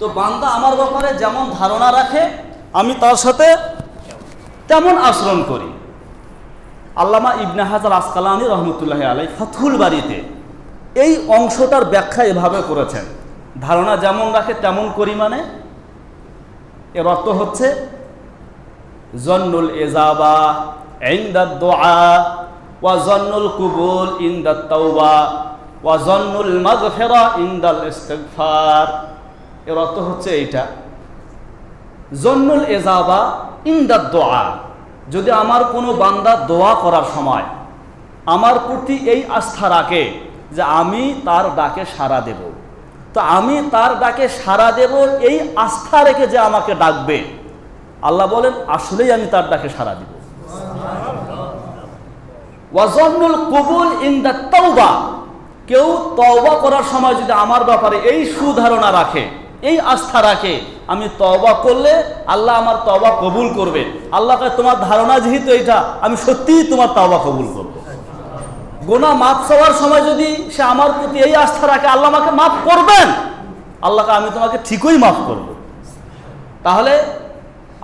তো বান্দা আমার ব্যাপারে যেমন ধারণা রাখে আমি তার সাথে তেমন আচরণ করি। আল্লামা ইবনে হাজার আসকালানী রহমতুল্লাহ আলাইহি ফাতহুল বারীতে এই অংশটার ব্যাখ্যা এভাবে করেছেন, ধারণা যেমন রাখে তেমন করি মানে এর অর্থ হচ্ছে জন্নুল ইজাবা ইনদাদ দুআ ওয়া জন্নুল কুবুল ইনদাত তাওবা ওয়া জন্নুল মাগফিরা ইনদাল ইস্তিগফার। এর অর্থ হচ্ছে এইটা, জন্নুল ইজাবা ইনদাদ দুআ, যদি আমার কোনো বান্দা দোয়া করার সময় আমার প্রতি এই আস্থা রাখে যে আমি তার ডাকে সাড়া দেব, তো আমি তার ডাকে সাড়া দেব এই আস্থা রেখে যে আমাকে ডাকবে, আল্লাহ বলেন আসলেই আমি তার ডাকে সাড়া দিব। ওয়াজনুল কবুল ইনদাত তাওবা, কেউ তওবা করার সময় যদি আমার ব্যাপারে এই সুধারণা রাখে, এই আস্থা রাখে, আমি তওবা করলে আল্লাহ আমার তওবা কবুল করবে, আল্লাহকে তোমার ধারণা যেহেতু এটা, আমি সত্যিই তোমার তওবা কবুল করব। গুনাহ মাফ চাওয়ার সময় যদি সে আমার প্রতি এই আস্থা রাখে আল্লাহ আমাকে মাফ করবেন, আল্লাহকে আমি তোমাকে ঠিকই মাফ করব, তাহলে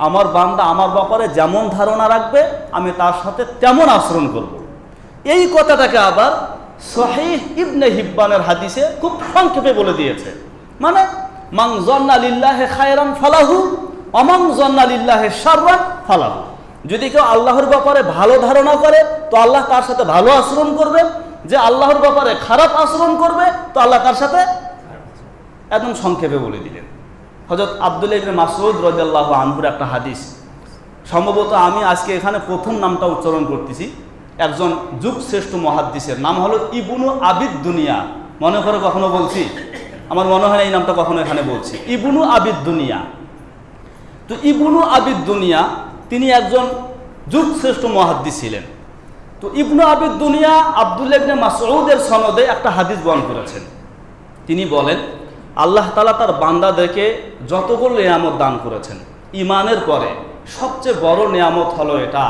আমার বান্দা আমার ব্যাপারে যেমন ধারণা রাখবে আমি তার সাথে তেমন আচরণ করব। এই কথাটাকে আবার সহিহ ইবনে হিব্বানের হাদিসে খুব সংক্ষেপে বলে দিয়েছে, মানে মান যান্না লিল্লাহি খায়রান ফালাহু ওয়া মান যান্না লিল্লাহি শাররান ফালাহু। যদি কেউ আল্লাহর ব্যাপারে ভালো ধারণা করে তো আল্লাহ তার সাথে ভালো আচরণ করবে, যে আল্লাহর ব্যাপারে খারাপ আচরণ করবে তো আল্লাহ তার সাথে, একদম সংক্ষেপে বলে দিলেন। হযরত আব্দুল্লাহ ইবনে মাসউদ রাদিয়াল্লাহু আনহুর একটা হাদিস, সম্ভবত আমি আজকে এখানে প্রথম নামটা উচ্চারণ করতেছি, একজন যুগ শ্রেষ্ঠ মুহাদ্দিসের নাম হলো ইবনু আবিদ দুনিয়া। মনে করে কখনো বলছি, আমার মনে হয় এই নামটা কখনো এখানে বলছি, ইবনু আবিদ দুনিয়া। তো ইবনু আবিদ দুনিয়া তিনি একজন যুগ শ্রেষ্ঠ মুহাদ্দিস ছিলেন। তো ইবনু আবিদ দুনিয়া আব্দুল্লাহ ইবনে মাসউদের সনদে একটা হাদিস বর্ণনা করেছেন। তিনি বলেন আল্লাহ তাআলা তার বান্দাদেরকে যতগুলো নিয়ামত দান করেছেন, ঈমানের পরে সবচেয়ে বড় নিয়ামত হলো এটা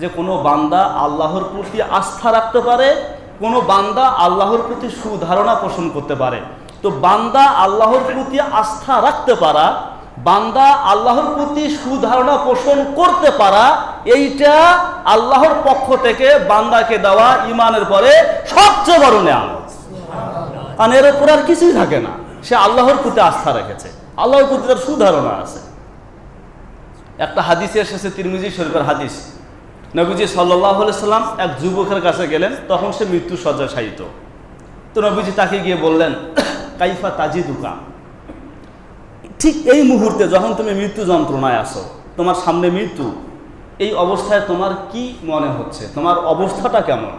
যে কোনো বান্দা আল্লাহর প্রতি আস্থা রাখতে পারে, কোনো বান্দা আল্লাহর প্রতি সুধারণা পোষণ করতে পারে। তো বান্দা আল্লাহর প্রতি আস্থা রাখতে পারা, বান্দা আল্লাহর প্রতি সুধারণা পোষণ করতে পারা, এইটা আল্লাহর পক্ষ থেকে বান্দাকে দেওয়া ঈমানের পরে সবচেয়ে বড় নিয়ামত। কারণ এর উপর আর কিছুই থাকে না, সে আল্লাহর প্রতি আস্থা রেখেছে, আল্লাহর প্রতি তার সুধারণা আছে। একটা হাদিসে এসেছে, তিরমিজি শরীফের হাদিস, নবীজি সাল্লাল্লাহু আলাইহি সাল্লাম এক যুবকের কাছে গেলেন, তখন সে মৃত্যু শয্যায় শায়িত। তো নবীজি তাকে গিয়ে বললেন কাইফা তাজিদুকা, ঠিক এই মুহূর্তে যখন তুমি মৃত্যু যন্ত্রণায় আছো, তোমার সামনে মৃত্যু, এই অবস্থায় তোমার কি মনে হচ্ছে, তোমার অবস্থাটা কেমন?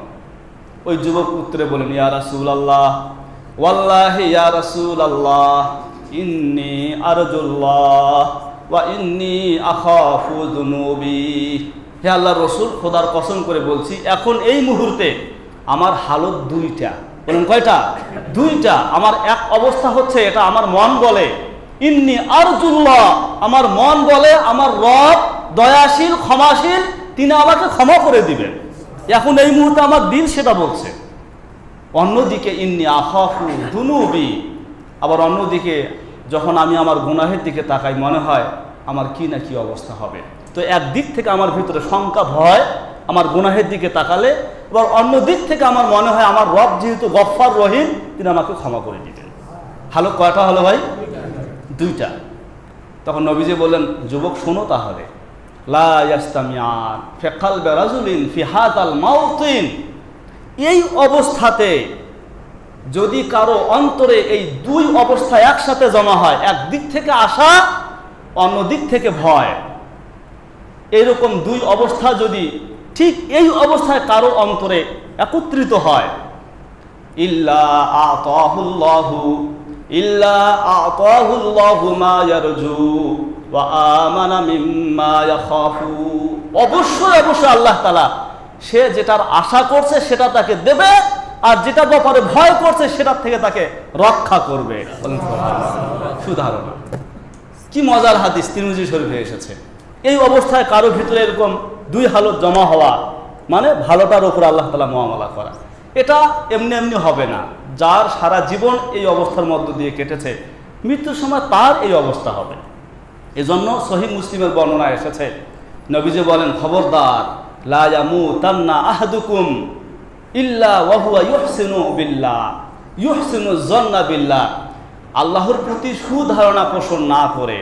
ওই যুবক উত্তরে বলেন ইয়া রাসূলুল্লাহ ওয়াল্লাহি ইয়া রাসূলুল্লাহ ইন্নী আরজুল্লাহ ওয়া ইন্নী আখাফু যুনুবি। হে আল্লাহর রাসূল, খোদার কসম করে বলছি এখন এই মুহূর্তে আমার হালত দুইটা। বলেন কয়টা? দুইটা। আমার এক অবস্থা হচ্ছে এটা, আমার মন বলে ইন্নী আরজুল্লাহ, আমার মন বলে আমার রব দয়াশীল ক্ষমাশীল, তিনি আমাকে ক্ষমা করে দিবেন, এখন এই মুহূর্তে আমার দিল সেটা বলছে। অন্যদিকে ইন্নী আখাফু যুনুবি, আবার অন্যদিকে যখন আমি আমার গুনাহের দিকে তাকাই মনে হয় আমার কি না কি অবস্থা হবে। তো একদিক থেকে আমার ভিতরে শঙ্কা ভয় আমার গুনাহের দিকে তাকালে, এবার অন্য দিক থেকে আমার মনে হয় আমার রব যেহেতু গফফার রহিম, তিনি আমাকে ক্ষমা করে দিবেন। হালত কয়টা হলো ভাই? দুইটা। তখন নবীজি বললেন যুবক শোনো তাহলে, লা ইয়াস্তামিয়ান ফি কলবি রাজুলিন ফি হাযাল মাওতিন, এই অবস্থাতে যদি কারো অন্তরে এই দুই অবস্থা একসাথে জমা হয়, একদিক থেকে আশা অন্য দিক থেকে ভয়, এইরকম দুই অবস্থা যদি ঠিক এই অবস্থায় কারো অন্তরে একত্রিত হয়, ইল্লা আতাহুল্লাহু মা ইয়ারজু ওয়া আমানা মিম্মা ইয়াখাফু, অবশ্যই অবশ্যই আল্লাহ তাআলা সে যেটার আশা করছে সেটা তাকে দেবে, আর যেটা ব্যাপারে ভয় করছে সেটার থেকে তাকে রক্ষা করবে। সুধারণা। কি মজার হাদিস, তিরমিজি শরীফে এসেছে। এই অবস্থায় কারো ভিতরে এরকম দুই হালত জমা হওয়া মানে ভালোটার উপর আল্লাহ তাআলা মুআমালা করা, এটা এমনি এমনি হবে না। যার সারা জীবন এই অবস্থার মধ্য দিয়ে কেটেছে, মৃত্যুর সময় তার এই অবস্থা হবে। এজন্য সহিহ মুসলিমের বর্ণনা এসেছে, নবীজি বলেন, খবরদার, লা ইয়ামুতান্না আহাদুকুম ইল্লা ওয়া হুয়া ইউহসিনু বিল্লাহ ইউহসিনু যন্না বিল্লাহ। আল্লাহর প্রতি সুধারণা পোষণ না করে,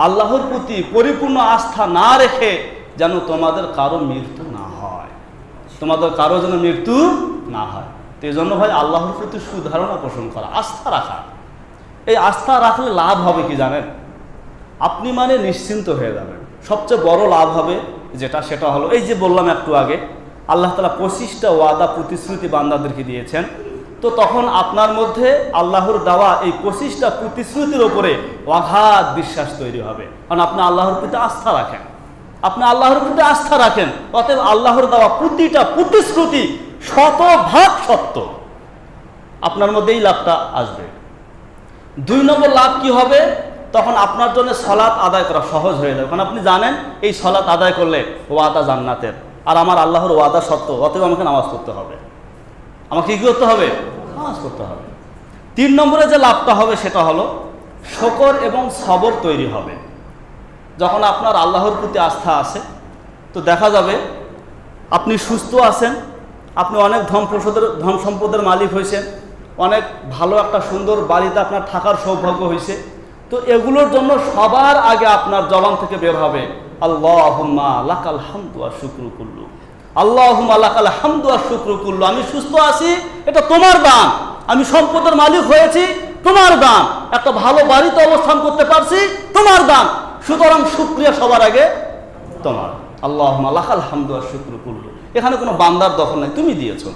আল্লাহর প্রতি পরিপূর্ণ আস্থা না রেখে যেন তোমাদের কারো মৃত্যু না হয়, তোমাদের কারো যেন মৃত্যু না হয়। তো এই জন্য ভাই আল্লাহর প্রতি সুধারণা পোষণ করা, আস্থা রাখা। এই আস্থা রাখলে লাভ হবে কি জানেন? আপনি মানে নিশ্চিন্ত হয়ে যাবেন। সবচেয়ে বড় লাভ হবে সেটা হলো এই যে বললাম একটু আগে, আল্লাহ তাআলা 25টা ওয়াদা প্রতিশ্রুতি বান্দাদেরকে দিয়েছেন। তো তখন আপনার মধ্যে আল্লাহর দেওয়া এই 25টা প্রতিশ্রুতির ওপরে অগাধ বিশ্বাস তৈরি হবে, কারণ আপনি আল্লাহর প্রতি আস্থা রাখেন, অতএব আল্লাহর দেওয়া প্রতিটা প্রতিশ্রুতি শতভাগ সত্য। আপনার মধ্যে এই লাভটা আসবে। 2 নম্বর লাভ কি হবে? তখন আপনার জন্য সালাত আদায় করা সহজ হয়ে যাবে, কারণ আপনি জানেন এই সালাত আদায় করলে ওয়াদা জান্নাতের, আর আমার আল্লাহর ওয়াদা সত্য, অতএব আমাকে নামাজ পড়তে হবে। আমাকে কি করতে হবে? নামাজ পড়তে হবে। 3 নম্বরে যে লাভটা হবে সেটা হলো শুকর এবং সবর তৈরি হবে। যখন আপনার আল্লাহর প্রতি আস্থা আছে, তো দেখা যাবে আপনি সুস্থ আছেন, আপনি অনেক ধন সম্পদের মালিক হয়েছেন, অনেক ভালো একটা সুন্দর বাড়িতে আপনার থাকার সৌভাগ্য হয়েছে। তো এগুলোর জন্য সবার আগে আপনার জবান থেকে বের হবে আল্লাহুম্মা লাকাল হামদু ওয়া শুকরু কুল্লু, আল্লাহুম্মা লাকাল হামদু ওয়া শুকরু কুল্লু। আমি সুস্থ আছি, এটা তোমার দান। আমি সম্পদের মালিক হয়েছি, তোমার দান। একটা ভালো বাড়িতে অবস্থান করতে পারছি, তোমার দান। সুতরাং শুকরিয়া সবার আগে তোমার। আল্লাহুম্মা লাকাল হামদু ওয়া শুকরু কুল্লু। এখানে কোনো বান্দার দখল নেই, তুমি দিয়েছো।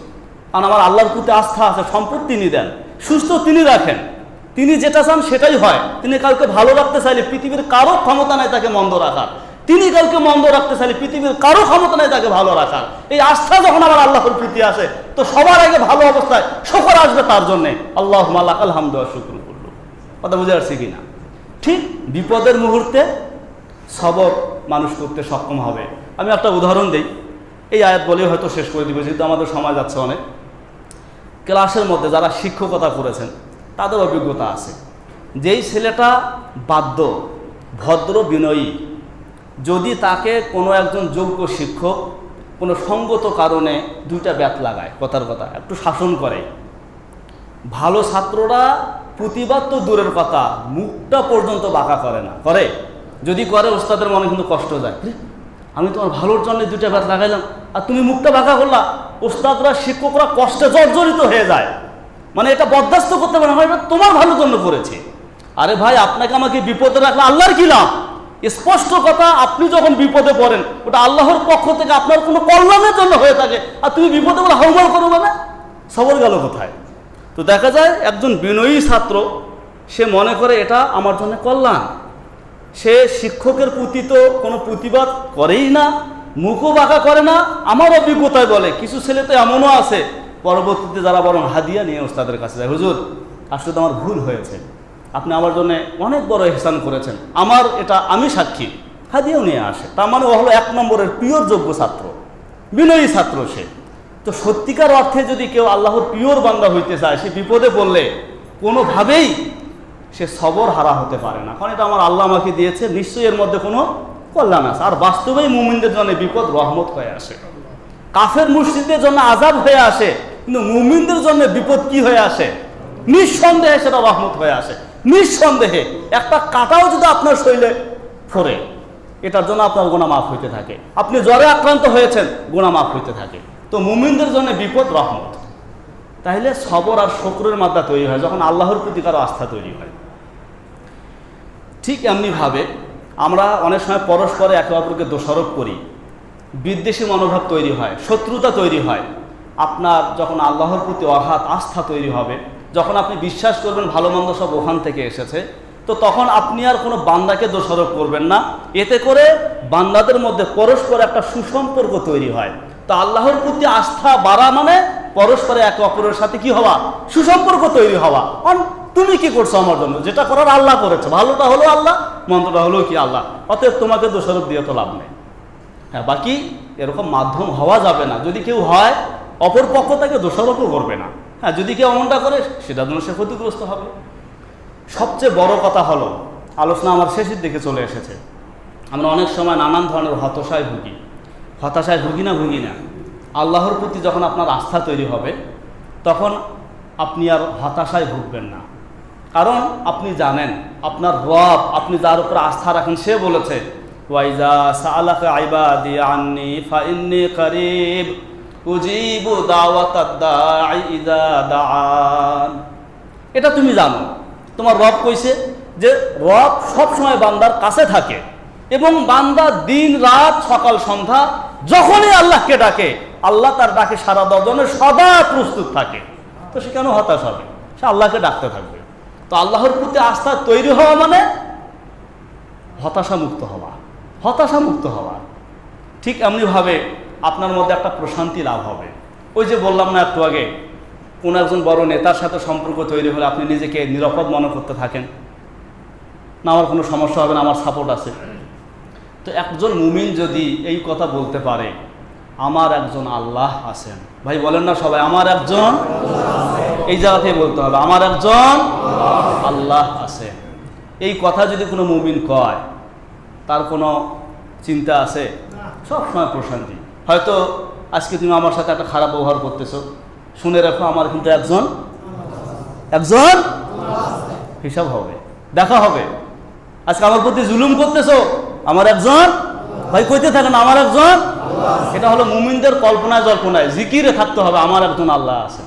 কারণ আমার আল্লাহর প্রতি আস্থা আছে, সম্পদ তিনি দেন, সুস্থ তিনি রাখেন, তিনি যেটা চান সেটাই হয়। তিনি কাউকে ভালো রাখতে চাইলে পৃথিবীর কারো ক্ষমতা নাই তাকে মন্দ রাখার, তিনি কাউকে মন্দ রাখতে চাইলে পৃথিবীর কারো ক্ষমতা নাই তাকে ভালো রাখার। এই আস্থা যখন আমার আল্লাহর প্রতি আসে, তো সবার আগে ভালো অবস্থায় শুকর আসবে তার জন্যে। আল্লাহুম্মা লাকাল হামদু ওয়া শুকরু কুল্লু। কথা বুঝে আসছে কিনা? ঠিক বিপদের মুহূর্তে সবর মানুষ করতে সক্ষম হবে। আমি একটা উদাহরণ দিই, এই আয়াত বলে হয়তো শেষ করে দিব, যেহেতু আমাদের সময় যাচ্ছে অনেক। ক্লাসের মধ্যে যারা শিক্ষকতা করেছেন তাদের অভিজ্ঞতা আছে, যেই ছেলেটা বাধ্য, ভদ্র, বিনয়ী, যদি তাকে কোনো একজন যোগ্য শিক্ষক কোনো সঙ্গত কারণে 2টা ব্যাত লাগায়, কথার কথা একটু শাসন করে, ভালো ছাত্ররা প্রতিবাদ তো দূরের কথা, মুখটা পর্যন্ত বাঁকা করে না। করে? যদি করে, ওস্তাদের মনে কিন্তু কষ্ট যায়, আমি তোমার ভালোর জন্য 2টা ব্যাত লাগাইলাম আর তুমি মুখটা বাঁকা করলা। ওস্তাদরা, শিক্ষকরা কষ্টে জর্জরিত হয়ে যায়, মানে এটা বরদাস্ত করতে পারে না, এটা তোমার ভালোর জন্য করেছে। আরে ভাই, আপনাকে আমাকে বিপদে রাখলে আল্লাহর কি লাভ? স্পষ্ট কথা, আপনি যখন বিপদে পড়েন ওটা আল্লাহর পক্ষ থেকে আপনার কোনো কল্যাণের জন্য হয়ে থাকে, আর তুমি বিপদে বলে হাউমাউ করবে না, সবর গেল কোথায়? তো দেখা যায় একজন বিনয়ী ছাত্র, সে মনে করে এটা আমার জন্য কল্যাণ, সে শিক্ষকের প্রতি তো কোনো প্রতিবাদ করেই না, মুখও বাঁকা করে না। আমার অভিজ্ঞতায় বলে কিছু ছেলে তো এমনও আছে, পরবর্তীতে যারা বরং হাদিয়া নিয়ে ওস্তাদের কাছে যায়, হুজুর আসলে তো আমার ভুল হয়েছে, আপনি আমার জন্য অনেক বড় ইহসান করেছেন, আমার এটা আমি সাক্ষী, হাদিয়াও নিয়ে আসে। তার মানে ও হলো 1 নম্বরের পিওর যোগ্য ছাত্র, বিনয়ী ছাত্র সে। তো সত্যিকার অর্থে যদি কেউ আল্লাহর পিওর বান্দা হইতে চায়, সে বিপদে পড়লে কোনোভাবেই সে সবর হারা হতে পারে না, কারণ এটা আমার আল্লাহ আমাকে দিয়েছে, নিশ্চয়ই এর মধ্যে কোনো কল্যাণ আছে। আর বাস্তবেই মুমিনদের জন্য বিপদ রহমত হয়ে আসে, কাফের মুশরিকদের জন্য আযাব হয়ে আসে, কিন্তু মুমিনদের জন্য বিপদ কি হয়ে আসে? নিঃসন্দেহে সেটা রহমত হয়ে আসে। নিঃসন্দেহে একটা কাঁটাও যদি আপনার শরীরে ফোরে, এটার জন্য আপনার গুনাহ মাফ হইতে থাকে। আপনি জ্বরে আক্রান্ত হয়েছেন, গুনাহ মাফ হইতে থাকে। তো মুমিনদের জন্য বিপদ রহমত। তাহলে সবর আর শুকরের মাত্রা তৈরি হয় যখন আল্লাহর প্রতি কারো আস্থা তৈরি হয়। ঠিক এমনিভাবে আমরা অনেক সময় পরস্পরে একে অপরকে দোষারোপ করি, বিদ্বেষী মনোভাব তৈরি হয়, শত্রুতা তৈরি হয়। আপনার যখন আল্লাহর প্রতি অগাধ আস্থা তৈরি হবে, যখন আপনি বিশ্বাস করবেন ভালো মন্দ সব ওখান থেকে এসেছে, তো তখন আপনি আর কোনো বান্দাকে দোষারোপ করবেন না। এতে করে বান্দাদের মধ্যে পরস্পর একটা সুসম্পর্ক তৈরি হয়। তো আল্লাহর প্রতি আস্থা বাড়া মানে পরস্পরে একে অপরের সাথে কি হওয়া? সুসম্পর্ক তৈরি হওয়া। তুমি কি করছো আমার জন্য? যেটা করার আল্লাহ করেছে, ভালোটা হলো আল্লাহ, মন্দটা হলো কি আল্লাহ, অতএব তোমাকে দোষারোপ দিয়ে তো লাভ নেই। হ্যাঁ, বাকি এরকম মাধ্যম হওয়া যাবে না। যদি কেউ হয়, অপর পক্ষ তাকে দোষারোপও করবে না। হ্যাঁ, যদি কেউ এমনটা করে, সেটার জন্য সে ক্ষতিগ্রস্ত হবে। সবচেয়ে বড় কথা হলো, আলোচনা আমার শেষের দিকে চলে এসেছে, আমরা অনেক সময় নানান ধরনের হতাশায় ভুগি না। আল্লাহর প্রতি যখন আপনার আস্থা তৈরি হবে তখন আপনি আর হতাশায় ভুগবেন না। কারণ আপনি জানেন আপনার রব, আপনি যার উপর আস্থা রাখেন, সে বলেছে ওয়াইজা সাআলাকা ইবাদি আন্নী ফাইন্নী কারীব উজিবু দাওয়াতাদ দাঈ ইযা দাআন। এটা তুমি জানো, তোমার রব কইছে যে রব সব সময় বান্দার কাছে থাকে এবং বান্দা দিন রাত সকাল সন্ধ্যা যখনই আল্লাহকে ডাকে, আল্লাহ তার ডাকে সাড়া দেওয়ার জন্য সদা প্রস্তুত থাকে। তো সে কেন হতাশ হবে? সে আল্লাহকে ডাকতে থাকবে। তো আল্লাহর প্রতি আস্থা তৈরি হওয়া মানে হতাশা মুক্ত হওয়া। ঠিক এমনিভাবে আপনার মধ্যে একটা প্রশান্তি লাভ হবে। ওই যে বললাম না একটু আগে, কোন একজন বড় নেতার সাথে সম্পর্ক তৈরি হলে আপনি নিজেকে নিরাপদ মনে করতে থাকেন, না আমার কোনো সমস্যা হবে না, আমার সাপোর্ট আছে। তো একজন মুমিন যদি এই কথা বলতে পারে, আমার একজন আল্লাহ আছেন, ভাই বলেন না সবাই, আমার একজন, এই জায়গা থেকে বলতে হবে আমার একজন আল্লাহ আছে। এই কথা যদি কোনো মুমিন কয়, তার কোনো চিন্তা আছে? সব সময় প্রশান্তি। হয়তো আজকে তুমি আমার সাথে একটা খারাপ ব্যবহার করতেছো, শুনে রাখো আমার কিন্তু একজন হিসাব হবে, দেখা হবে। আজকে আমার প্রতি জুলুম করতেছো, আমার একজন, ভাই কইতে থাকেন আমার একজন। এটা হলো মুমিনদের কল্পনায় জিকিরে থাকতে হবে আমার একজন আল্লাহ আছে,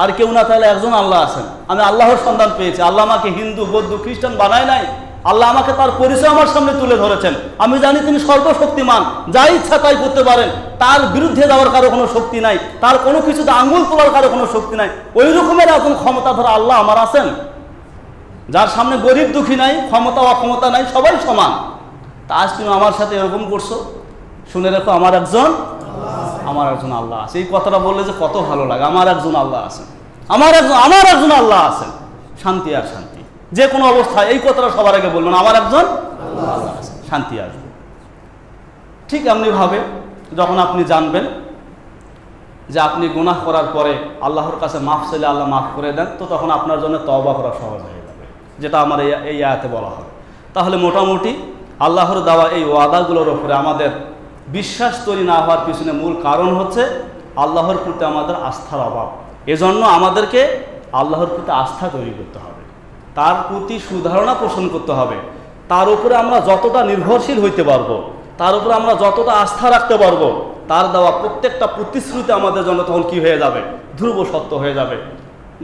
আর কেউ না তাহলে একজন আল্লাহ আছেন। আমি আল্লাহর সন্ধান পেয়েছি, আল্লাহ আমাকে হিন্দু বৌদ্ধ খ্রিস্টান বানায় নাই, আল্লাহ আমাকে তার পরিচয় আমার সামনে তুলে ধরেছেন। আমি জানি তিনি সর্বশক্তিমান, যা ইচ্ছা তাই করতে পারেন, তার বিরুদ্ধে যাওয়ার কারো কোনো শক্তি নাই, তার কোনো কিছুতে আঙ্গুল তোলার কারো কোনো শক্তি নাই। ওই রকমের একজন ক্ষমতা ধরা আল্লাহ আমার আছেন, যার সামনে গরিব দুঃখী নাই, ক্ষমতা অক্ষমতা নাই, সবাই সমান। তা আজ তুমি আমার সাথে এরকম করছো, শুনে রেখো আমার একজন আল্লাহ আছে। এই কথাটা বললে যে কত ভালো লাগে, আমার একজন আল্লাহ আছেন, আমার একজন আল্লাহ আছেন। শান্তি আর শান্তি, যে কোনো অবস্থায় এই কথাটা সবার আগে বলবেন, আমার একজন আল্লাহ আছেন, শান্তি আসবে। ঠিক এমনিভাবে যখন আপনি জানবেন যে আপনি গুনাহ করার পরে আল্লাহর কাছে মাফ চাইলে আল্লাহ মাফ করে দেন, তো তখন আপনার জন্য তওবা করা সহজ হয়ে যাবে, যেটা আমার এই আয়াতে বলা হয়। তাহলে মোটামুটি আল্লাহর দেওয়া এই ওয়াদাগুলোর উপরে আমাদের বিশ্বাস তৈরি না হওয়ার পিছনে মূল কারণ হচ্ছে আল্লাহর প্রতি আমাদের আস্থার অভাব। এজন্য আমাদেরকে আল্লাহর প্রতি আস্থা তৈরি করতে হবে, তার প্রতি সুধারণা পোষণ করতে হবে। তার উপরে আমরা যতটা নির্ভরশীল হইতে পারবো, তার উপরে আমরা যতটা আস্থা রাখতে পারবো, তার দেওয়া প্রত্যেকটা প্রতিশ্রুতি আমাদের জন্য তখন কি হয়ে যাবে? ধ্রুব সত্য হয়ে যাবে।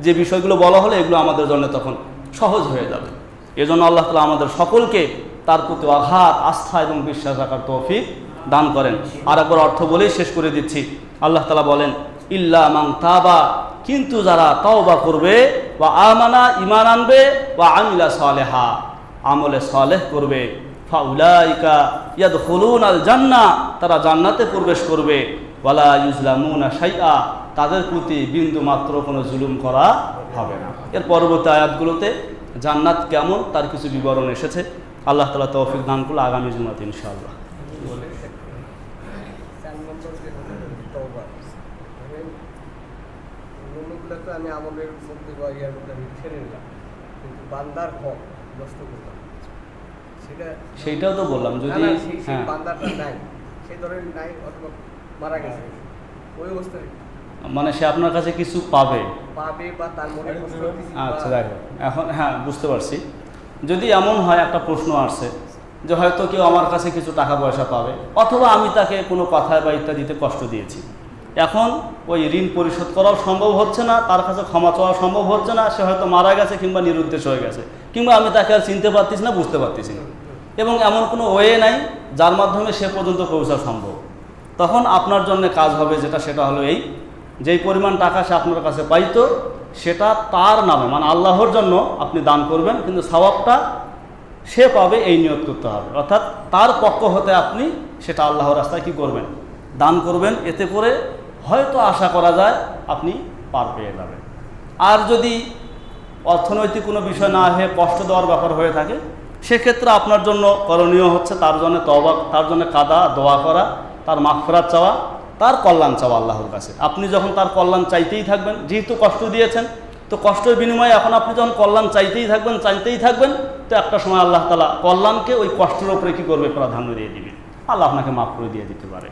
যে বিষয়গুলো বলা হলে এগুলো আমাদের জন্য তখন সহজ হয়ে যাবে। এজন্য আল্লাহ তাআলা আমাদের সকলকে তার প্রতি অগাধ আস্থা এবং বিশ্বাস রাখার তৌফিক দান করেন। আর একবার অর্থ বলেই শেষ করে দিচ্ছি। আল্লাহ তাআলা বলেন, ইল্লা মান তাবা, কিন্তু যারা তাওবা করবে, ওয়া আমানা, ঈমান আনবে, ওয়া আমিলা সালেহা, আমলে সালেহ করবে, ফাউলাইকা ইয়াদখুলুনাল জান্নাহ, তারা জান্নাতে প্রবেশ করবে, ওয়ালা ইউজলামুনা শাইআ, তাদের প্রতি বিন্দু মাত্র কোনো জুলুম করা হবে না। এর পরবর্তী আয়াতগুলোতে জান্নাত কেমন তার কিছু বিবরণ এসেছে। আল্লাহ তাআলা তৌফিক দান করলে আগামী জুমাতে ইনশাআল্লাহ। আমি আমলের মধ্যে বা ইয়ার মধ্যে আমি ছেড়ে নিলাম, কিন্তু বান্দার হক নষ্ট করলাম, সেইটাও তো বললাম। যদি বান্দারটা নাই, সেই ধরনের নাই অথবা মারা গেছে, ওই অবস্থায় মানে সে আপনার কাছে কিছু পাবে বা তার মনে কষ্ট। আচ্ছা দেখো, এখন হ্যাঁ বুঝতে পারছি। যদি এমন হয়, একটা প্রশ্ন আসছে যে হয়তো কেউ আমার কাছে কিছু টাকা পয়সা পাবে, অথবা আমি তাকে কোনো কথায় বা ইত্যাদিতে কষ্ট দিয়েছি, এখন ওই ঋণ পরিশোধ করাও সম্ভব হচ্ছে না, তার কাছে ক্ষমা চাওয়া সম্ভব হচ্ছে না, সে হয়তো মারা গেছে কিংবা নিরুদ্দেশ হয়ে গেছে, কিংবা আমি তাকে আর চিনতে পারতেছি না, বুঝতে পারতেছি না, এবং এমন কোনো ওয়ে নাই যার মাধ্যমে সে পর্যন্ত পৌঁছা সম্ভব। তখন আপনার জন্য কাজ হবে সেটা হলো যেই পরিমাণ টাকা সে আপনার কাছে পাইতো, সেটা তার নামে, মানে আল্লাহর জন্য আপনি দান করবেন, কিন্তু সওয়াবটা সে পাবে এই নিয়ত করতে হবে। অর্থাৎ তার পক্ষ হতে আপনি সেটা আল্লাহর রাস্তায় কি করবেন? দান করবেন। এতে করে হয়তো আশা করা যায় আপনি পার পেয়ে যাবেন। আর যদি অর্থনৈতিক কোনো বিষয় না হয়ে কষ্ট দেওয়ার ব্যাপার হয়ে থাকে, সেক্ষেত্রে আপনার জন্য করণীয় হচ্ছে তার জন্য তওবা, তার জন্য কাদা দোয়া করা, তার মাগফিরাত চাওয়া, তার কল্যাণ চাওয়া আল্লাহর কাছে। আপনি যখন তার কল্যাণ চাইতেই থাকবেন, যেহেতু কষ্ট দিয়েছেন, তো কষ্টের বিনিময়ে এখন আপনি যখন কল্যাণ চাইতেই থাকবেন, তো একটা সময় আল্লাহ তাআলা কল্যাণকে ওই কষ্টের উপরে কি করবে, প্রাধান্য দিয়ে দিবে। আল্লাহ আপনাকে মাফ করে দিয়ে দিতে পারে।